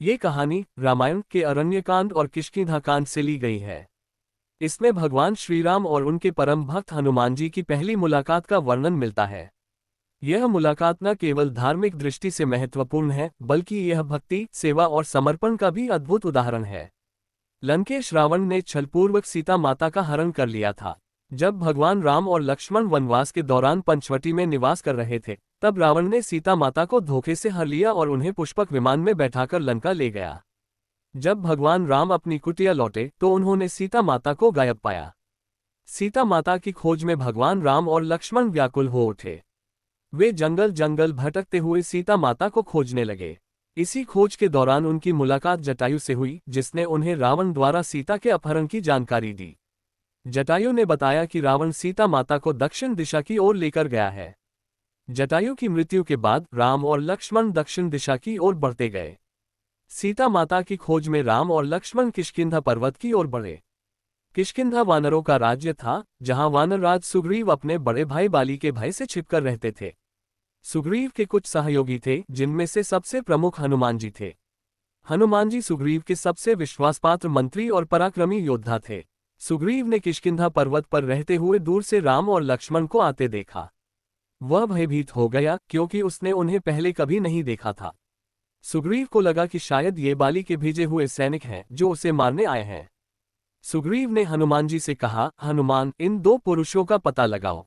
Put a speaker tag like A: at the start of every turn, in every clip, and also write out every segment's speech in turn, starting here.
A: ये कहानी रामायण के अरण्यकांड और किष्किंधा से ली गई है। इसमें भगवान श्री राम और उनके परम भक्त हनुमान जी की पहली मुलाकात का वर्णन मिलता है। यह मुलाकात न केवल धार्मिक दृष्टि से महत्वपूर्ण है, बल्कि यह भक्ति, सेवा और समर्पण का भी अद्भुत उदाहरण है। लंकेश रावण ने छलपूर्वक सीता माता का हरण कर लिया था। जब भगवान राम और लक्ष्मण वनवास के दौरान पंचवटी में निवास कर रहे थे, तब रावण ने सीता माता को धोखे से हर लिया और उन्हें पुष्पक विमान में बैठाकर लंका ले गया। जब भगवान राम अपनी कुटिया लौटे तो उन्होंने सीता माता को गायब पाया। सीता माता की खोज में भगवान राम और लक्ष्मण व्याकुल हो उठे। वे जंगल जंगल भटकते हुए सीता माता को खोजने लगे। इसी खोज के दौरान उनकी मुलाकात जटायु से हुई, जिसने उन्हें रावण द्वारा सीता के अपहरण की जानकारी दी। जटायु ने बताया कि रावण सीता माता को दक्षिण दिशा की ओर लेकर गया है। जटायु की मृत्यु के बाद राम और लक्ष्मण दक्षिण दिशा की ओर बढ़ते गए। सीता माता की खोज में राम और लक्ष्मण किष्किंधा पर्वत की ओर बढ़े। किष्किंधा वानरों का राज्य था, जहां वानरराज सुग्रीव अपने बड़े भाई बाली के भय से छिपकर रहते थे। सुग्रीव के कुछ सहयोगी थे, जिनमें से सबसे प्रमुख हनुमान जी थे। हनुमान जी सुग्रीव के सबसे विश्वासपात्र मंत्री और पराक्रमी योद्धा थे। सुग्रीव ने किष्किंधा पर्वत पर रहते हुए दूर से राम और लक्ष्मण को आते देखा। वह भयभीत हो गया, क्योंकि उसने उन्हें पहले कभी नहीं देखा था। सुग्रीव को लगा कि शायद ये बाली के भेजे हुए सैनिक हैं, जो उसे मारने आए हैं। सुग्रीव ने हनुमान जी से कहा, हनुमान, इन दो पुरुषों का पता लगाओ।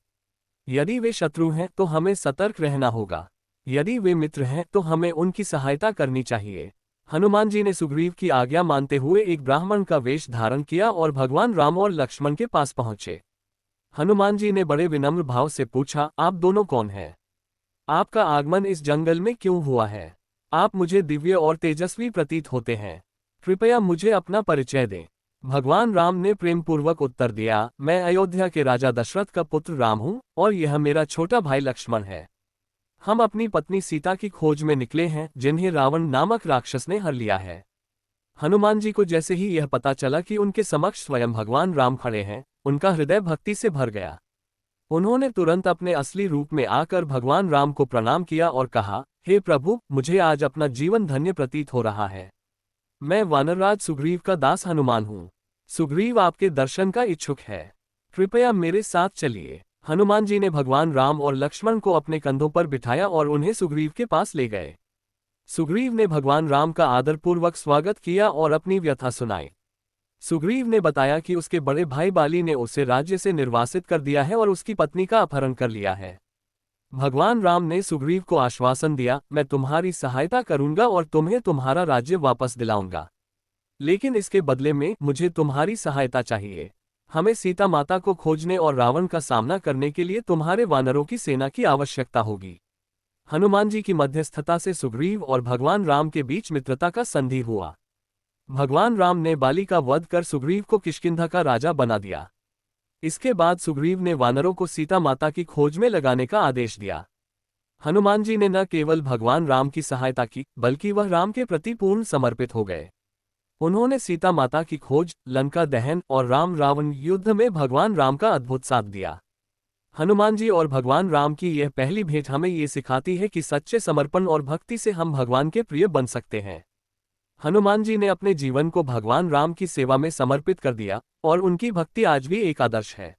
A: यदि वे शत्रु हैं तो हमें सतर्क रहना होगा, यदि वे मित्र हैं तो हमें उनकी सहायता करनी चाहिए। हनुमान जी ने सुग्रीव की आज्ञा मानते हुए एक ब्राह्मण का वेश धारण किया और भगवान राम और लक्ष्मण के पास पहुंचे। हनुमान जी ने बड़े विनम्र भाव से पूछा, आप दोनों कौन हैं? आपका आगमन इस जंगल में क्यों हुआ है? आप मुझे दिव्य और तेजस्वी प्रतीत होते हैं। कृपया मुझे अपना परिचय दें। भगवान राम ने प्रेमपूर्वक उत्तर दिया, मैं अयोध्या के राजा दशरथ का पुत्र राम हूं, और यह मेरा छोटा भाई लक्ष्मण है। हम अपनी पत्नी सीता की खोज में निकले हैं, जिन्हें रावण नामक राक्षस ने हर लिया है। हनुमान जी को जैसे ही यह पता चला कि उनके समक्ष स्वयं भगवान राम खड़े हैं, उनका हृदय भक्ति से भर गया। उन्होंने तुरंत अपने असली रूप में आकर भगवान राम को प्रणाम किया और कहा, हे प्रभु, मुझे आज अपना जीवन धन्य प्रतीत हो रहा है। मैं वानरराज सुग्रीव का दास हनुमान हूँ। सुग्रीव आपके दर्शन का इच्छुक है। कृपया मेरे साथ चलिए। हनुमान जी ने भगवान राम और लक्ष्मण को अपने कंधों पर बिठाया और उन्हें सुग्रीव के पास ले गए। सुग्रीव ने भगवान राम का आदरपूर्वक स्वागत किया और अपनी व्यथा सुनाई। सुग्रीव ने बताया कि उसके बड़े भाई बाली ने उसे राज्य से निर्वासित कर दिया है और उसकी पत्नी का अपहरण कर लिया है। भगवान राम ने सुग्रीव को आश्वासन दिया, मैं तुम्हारी सहायता करूंगा और तुम्हें तुम्हारा राज्य वापस दिलाऊंगा। लेकिन इसके बदले में मुझे तुम्हारी सहायता चाहिए। हमें सीता माता को खोजने और रावण का सामना करने के लिए तुम्हारे वानरों की सेना की आवश्यकता होगी। हनुमान जी की मध्यस्थता से सुग्रीव और भगवान राम के बीच मित्रता का संधि हुआ। भगवान राम ने बाली का वध कर सुग्रीव को किष्किंधा का राजा बना दिया। इसके बाद सुग्रीव ने वानरों को सीता माता की खोज में लगाने का आदेश दिया। हनुमान जी ने न केवल भगवान राम की सहायता की, बल्कि वह राम के प्रति पूर्ण समर्पित हो गए। उन्होंने सीता माता की खोज, लंका दहन और राम रावण युद्ध में भगवान राम का अद्भुत साथ दिया। हनुमान जी और भगवान राम की यह पहली भेंट हमें ये सिखाती है कि सच्चे समर्पण और भक्ति से हम भगवान के प्रिय बन सकते हैं। हनुमान जी ने अपने जीवन को भगवान राम की सेवा में समर्पित कर दिया, और उनकी भक्ति आज भी एक आदर्श है।